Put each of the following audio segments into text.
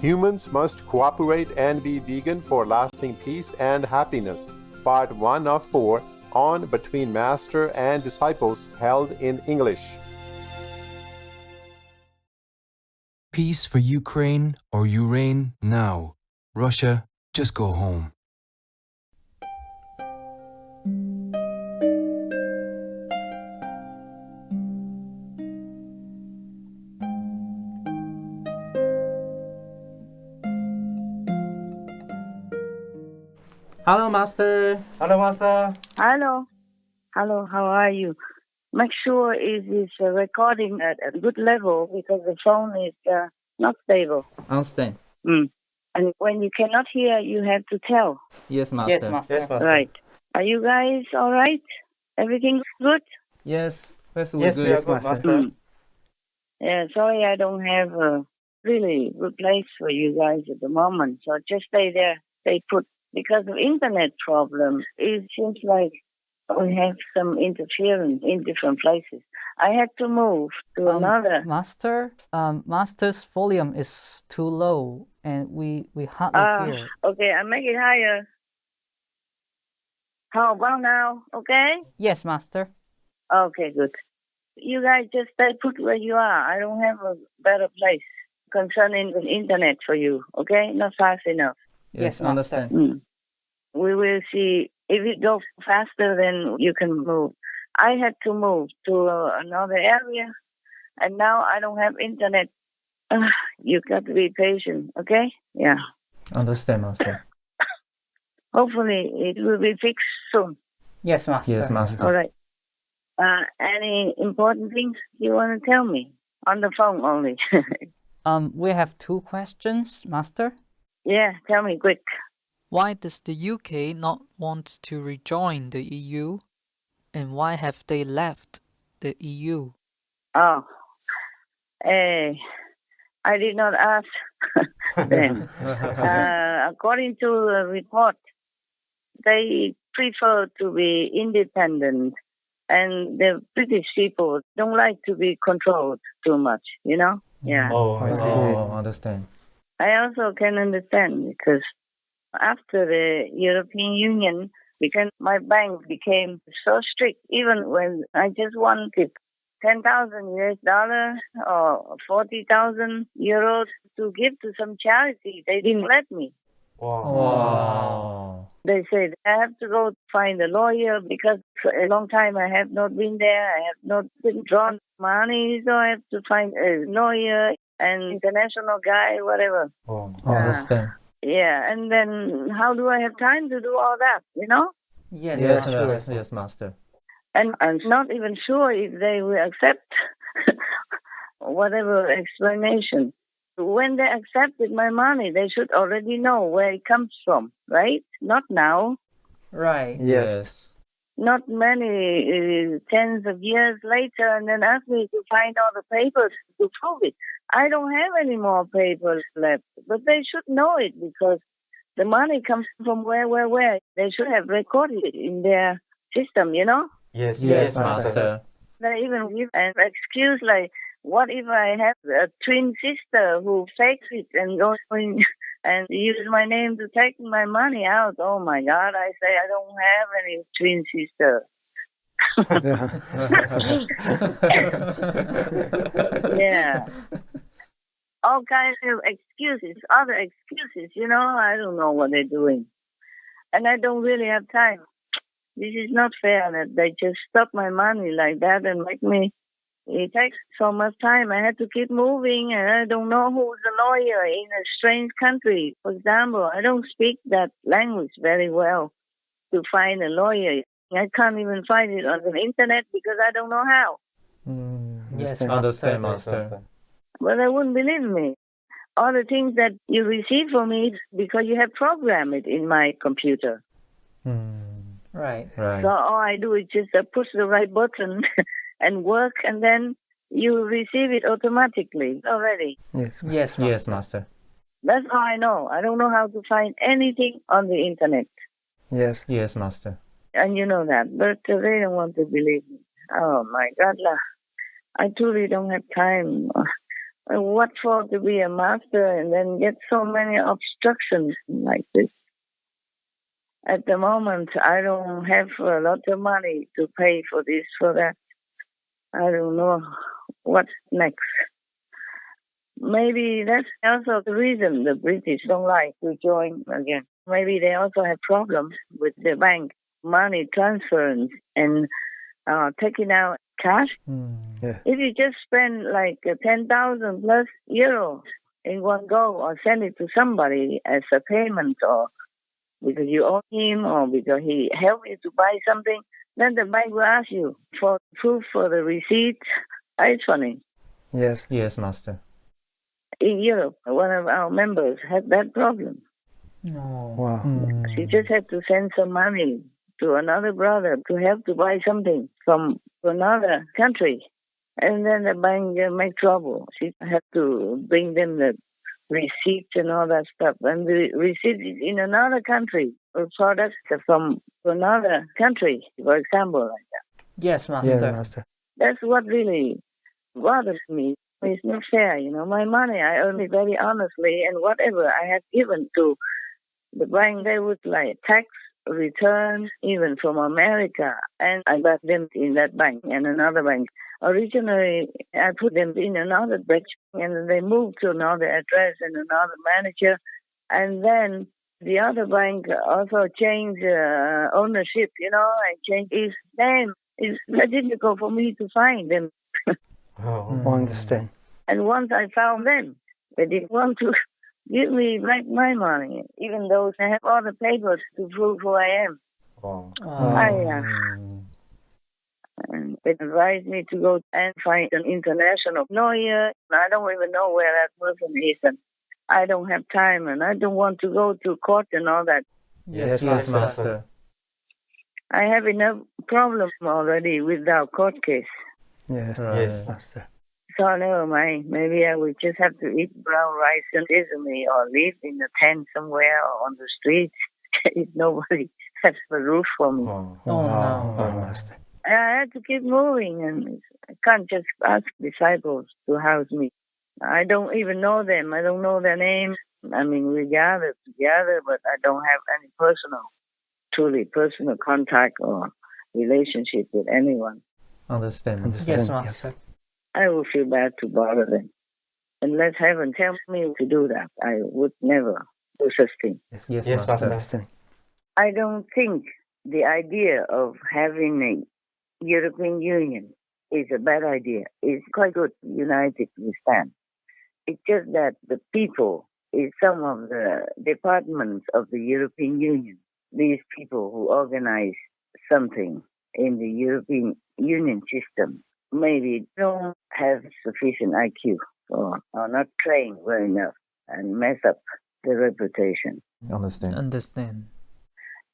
Humans must cooperate and be vegan for lasting peace and happiness. Part 1 of 4 on Between Master and Disciples, held in English. Peace for Ukraine or you reign now. Russia, just go home. Hello, Master. Hello, Master. Hello. Hello, how are you? Make sure it is recording at a good level because the phone is not stable. Understand. And when you cannot hear, you have to tell. Yes, Master. Yes, Master. Right. Are you guys all right? Everything good? Yes, that's Yes, good. we are good, Master. Yeah, sorry I don't have a really good place for you guys at the moment. So just stay there, stay put. Because of internet problems, it seems like we have some interference in different places. I had to move to another. Master's volume is too low, and we hardly hear. Okay, I make it higher. How about now? Okay? Yes, Master. Okay, good. You guys just stay put where you are. I don't have a better place concerning the internet for you. Okay? Not fast enough. Yes, Master. understand. We will see. If it goes faster, then you can move. I had to move to another area, and now I don't have internet. You got to be patient, okay? Yeah. Understand, Master. Hopefully, it will be fixed soon. Yes, Master. Yes, Master. All right. Any important things you want to tell me? On the phone only. We have 2 questions, Master. Yeah, tell me quick. Why does the UK not want to rejoin the EU? And why have they left the EU? Oh, I did not ask them. According to the report, they prefer to be independent, and the British people don't like to be controlled too much, you know? Yeah. Oh, I see. Oh, understand. I also can understand because after the European Union, because my bank became so strict, even when I just wanted 10,000 US dollars or 40,000 euros to give to some charity, they didn't let me. Wow. They said I have to go find a lawyer because for a long time I have not been there. I have not been drawn money, so I have to find a lawyer, an international guy, whatever. Oh. Understand. Yeah, and then how do I have time to do all that, you know? Yes, Yes, Master. yes, Master. And I'm not even sure if they will accept whatever explanation. When they accepted my money, they should already know where it comes from, right? Not now. Right. Yes. Not many tens of years later, and then ask me to find all the papers to prove it. I don't have any more papers left, but they should know it because the money comes from where. They should have recorded it in their system, you know? Yes, Yes, Master. Master. They even give an excuse like, what if I have a twin sister who fakes it and goes in and use my name to take my money out? Oh my God, I say I don't have any twin sister. Yeah. All kinds of excuses, other excuses, you know, I don't know what they're doing. And I don't really have time. This is not fair that they just stop my money like that and make me. It takes so much time. I had to keep moving, and I don't know who's a lawyer in a strange country. For example, I don't speak that language very well to find a lawyer. I can't even find it on the internet because I don't know how. Yes, Understand, Master. Master. But they wouldn't believe me. All the things that you receive from me because you have programmed it in my computer. Right. Right. So all I do is just push the right button and work, and then you receive it automatically already. Yes, Master. Yes, Master. That's all I know. I don't know how to find anything on the internet. Yes. Yes, Master. And you know that, but they don't want to believe me. Oh my God, I truly don't have time. What for to be a master and then get so many obstructions like this? At the moment, I don't have a lot of money to pay for this, for that. I don't know what's next. Maybe that's also the reason the British don't like to join again. Maybe they also have problems with the bank, money transference and taking out cash. Yeah. If you just spend like 10,000 plus euros in one go or send it to somebody as a payment or because you owe him or because he helped you to buy something, then the bank will ask you for proof for the receipt. It's funny. Yes, Master. In Europe, one of our members had that problem. Oh. Wow. She just had to send some money to another brother to help to buy something from another country. And then the bank made trouble. She had to bring them the receipt and all that stuff. And the receipt is in another country, or products from another country, for example, like that. Yes, Master. Yeah, Master. That's what really bothers me. It's not fair, My money, I earn it very honestly, and whatever I had given to the bank, they would like tax returns, even from America, and I got them in that bank and another bank. Originally, I put them in another branch, and they moved to another address and another manager, and then the other bank also changed ownership, and changed its name. It's very difficult for me to find them. I understand. And once I found them, they didn't want to give me back my money, even though I have all the papers to prove who I am. Wow. And they advised me to go and find an international lawyer. I don't even know where that person is, and I don't have time, and I don't want to go to court and all that. Yes, Master. I have enough problem already with our court case. Yes, Yes. Master. So never mind. Maybe I would just have to eat brown rice and sesame or live in a tent somewhere or on the street if nobody has a roof for me. Oh, no. Master. I had to keep moving, and I can't just ask disciples to house me. I don't even know them. I don't know their names. I mean, we gather together, but I don't have any truly personal contact or relationship with anyone. Understand. Yes, Master. I would feel bad to bother them. Unless heaven tells me to do that, I would never do such thing. Yes, Master. Understand. I don't think the idea of having a European Union is a bad idea. It's quite good, united we stand. It's just that the people in some of the departments of the European Union, these people who organize something in the European Union system, maybe don't have sufficient IQ or are not trained well enough and mess up the reputation. Understand.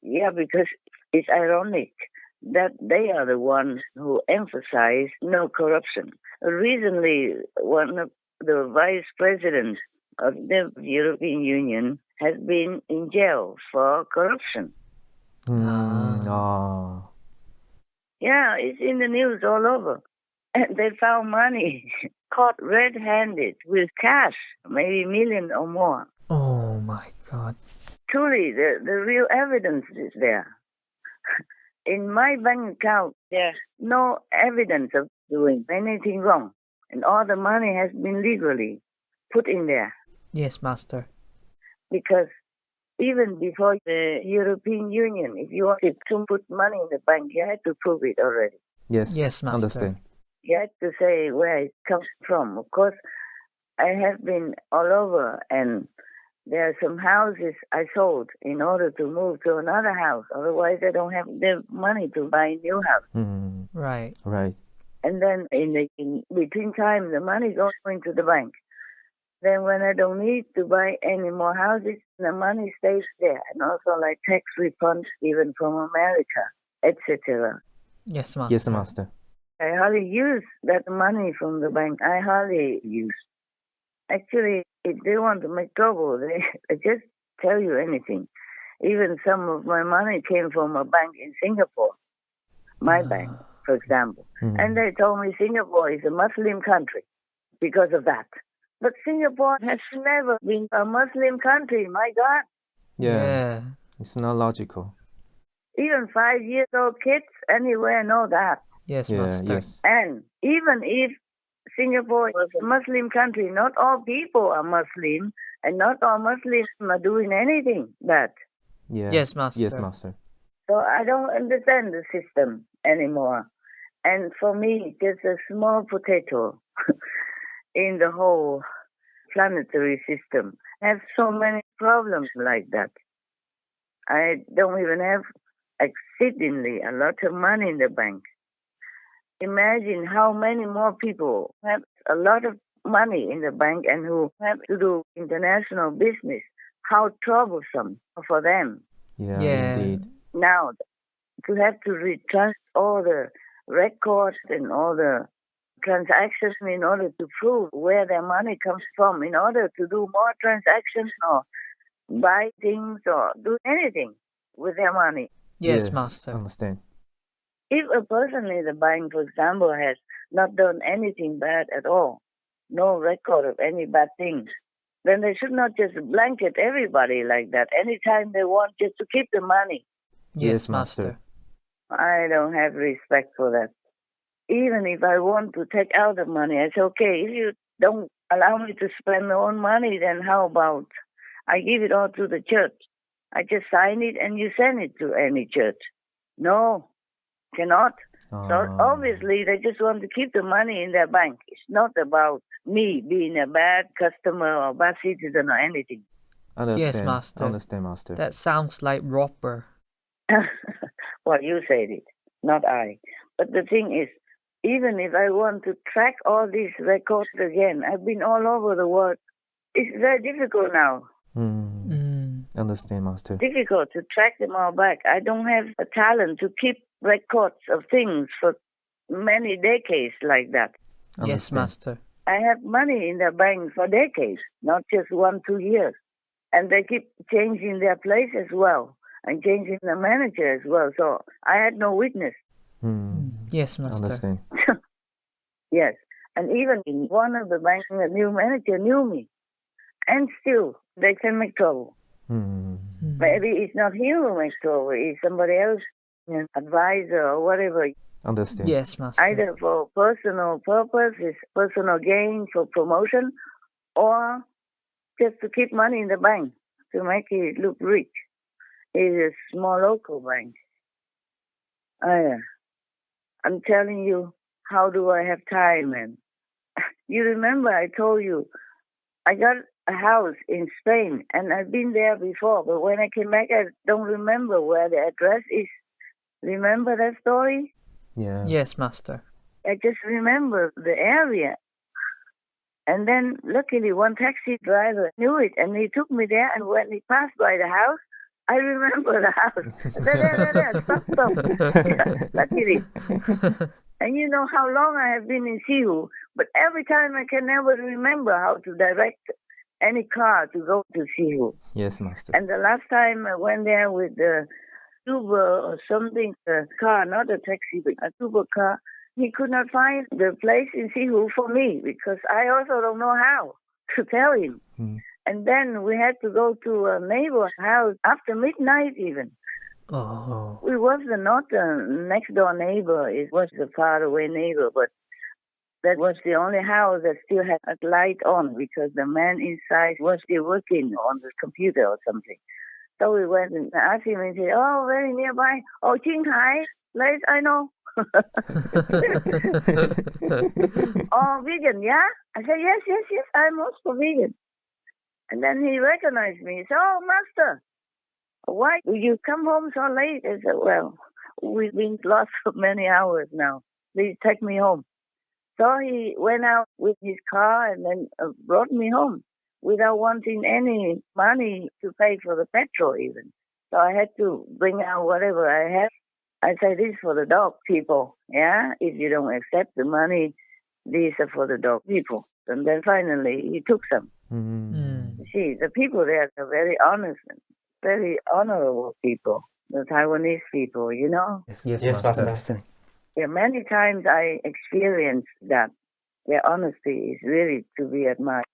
Yeah, because it's ironic that they are the ones who emphasize no corruption. Recently, one of the vice presidents of the European Union has been in jail for corruption. Yeah, it's in the news all over. And they found money caught red-handed with cash, maybe a million or more. Oh my God. Truly, the real evidence is there. In my bank account, there's no evidence of doing anything wrong. And all the money has been legally put in there. Yes, Master. Because even before the European Union, if you wanted to put money in the bank, you had to prove it already. Yes, Master. Understand. You had to say where it comes from. Of course, I have been all over, and there are some houses I sold in order to move to another house. Otherwise, I don't have the money to buy a new house. Right. And then in between time, the money goes into the bank. Then when I don't need to buy any more houses, the money stays there. And also like tax refunds even from America, etc. Yes, Master. I hardly use that money from the bank. I hardly use. Actually, if they want to make trouble, they just tell you anything. Even some of my money came from a bank in Singapore, my bank, for example. And they told me Singapore is a Muslim country because of that. But Singapore has never been a Muslim country, my God. Yeah. It's not logical. Even 5-year-old kids anywhere know that. Yes, Yeah, Master. yes. And even if Singapore was a Muslim country, not all people are Muslim, and not all Muslims are doing anything bad. Yeah. Yes, Master. Yes, Master. So I don't understand the system anymore. And for me, just a small potato in the whole planetary system. I have so many problems like that. I don't even have exceedingly a lot of money in the bank. Imagine how many more people have a lot of money in the bank and who have to do international business. How troublesome for them. Yeah, indeed. Now, to have to retrust all the records and all the transactions in order to prove where their money comes from, in order to do more transactions or buy things or do anything with their money. Yes, Master. Understand. If a person in the bank, for example, has not done anything bad at all, no record of any bad things, then they should not just blanket everybody like that anytime they want just to keep the money. Yes, Master. I don't have respect for that. Even if I want to take out the money, it's okay. If you don't allow me to spend my own money, then how about I give it all to the church? I just sign it and you send it to any church. No, cannot. So obviously they just want to keep the money in their bank. It's not about me being a bad customer or bad citizen or anything. Understand. Yes, Master. Understand, Master. That sounds like robber. Well, you said it, not I. But the thing is, even if I want to track all these records again, I've been all over the world. It's very difficult now. Understand, Master. Difficult to track them all back. I don't have a talent to keep records of things for many decades like that. Yes, Master. I have money in the bank for decades, not just 1-2 years. And they keep changing their place as well and changing the manager as well. So I had no witness. Yes, Master. Understand. Yes. And even in one of the banks, the new manager knew me. And still, they can make trouble. Maybe it's not him who makes trouble, it's somebody else, an advisor or whatever. Understand. Yes, Master. Either for personal purpose, it's personal gain, for promotion, or just to keep money in the bank, to make it look rich. It's a small local bank. I'm telling you, how do I have time, man? You remember I told you, I got a house in Spain, and I've been there before, but when I came back, I don't remember where the address is. Remember that story? Yeah. Yes, Master. I just remember the area. And then, luckily, one taxi driver knew it, and he took me there, and when he passed by the house, I remember the house. There, stop. Luckily. And you know how long I have been in Sihu, but every time I can never remember how to direct any car to go to Sihu. Yes, Master. And the last time I went there with the Uber or something, a car, not a taxi, but a Uber car, he could not find the place in Sihu for me because I also don't know how to tell him. And then we had to go to a neighbor's house after midnight even. Oh. We was not a next door neighbor, it was a far away neighbor, but that was the only house that still had a light on because the man inside was still working on the computer or something. So we went and asked him and said, oh, very nearby. Oh, Qinghai, place I know. Oh, vegan, yeah? I said, yes, I'm also vegan. And then he recognized me. He said, oh, Master, why do you come home so late? I said, well, we've been lost for many hours now. Please take me home. So he went out with his car and then brought me home without wanting any money to pay for the petrol even. So I had to bring out whatever I had. I said, this is for the dog people, yeah? If you don't accept the money, these are for the dog people. And then finally he took some. See, the people there are very honest and very honorable people, the Taiwanese people, you know? Yes, Master. Yeah, many times I experienced that. Their honesty is really to be admired.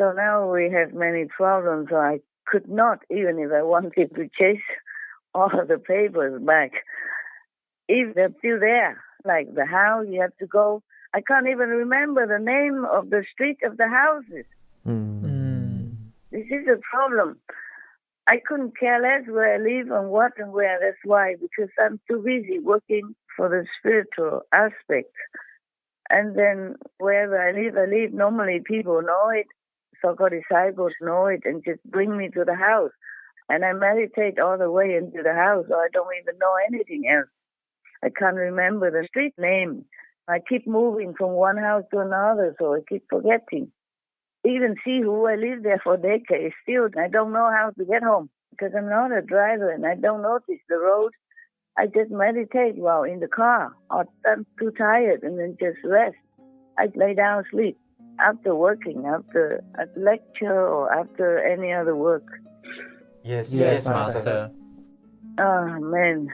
So now we have many problems. So I could not, even if I wanted to chase all the papers back, if they're still there, like the house, you have to go. I can't even remember the name of the street of the houses. This is a problem. I couldn't care less where I live and what and where. That's why, because I'm too busy working for the spiritual aspect. And then wherever I live, normally people know it, so-called disciples know it, and just bring me to the house. And I meditate all the way into the house, so I don't even know anything else. I can't remember the street name. I keep moving from one house to another, so I keep forgetting. Even see who I live there for decades. Still, I don't know how to get home because I'm not a driver and I don't notice the road. I just meditate while in the car, or I'm too tired and then just rest. I lay down, sleep after working, after a lecture or after any other work. Yes, Master. Oh, man.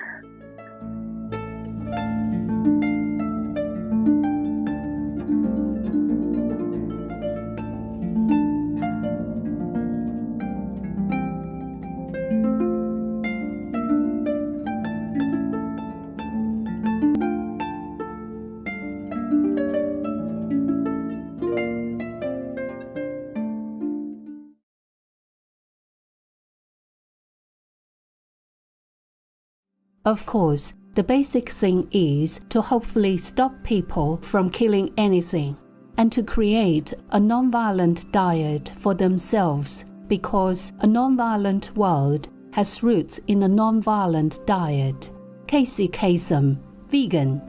Of course, the basic thing is to hopefully stop people from killing anything and to create a non-violent diet for themselves, because a non-violent world has roots in a non-violent diet. Casey Kasem, vegan.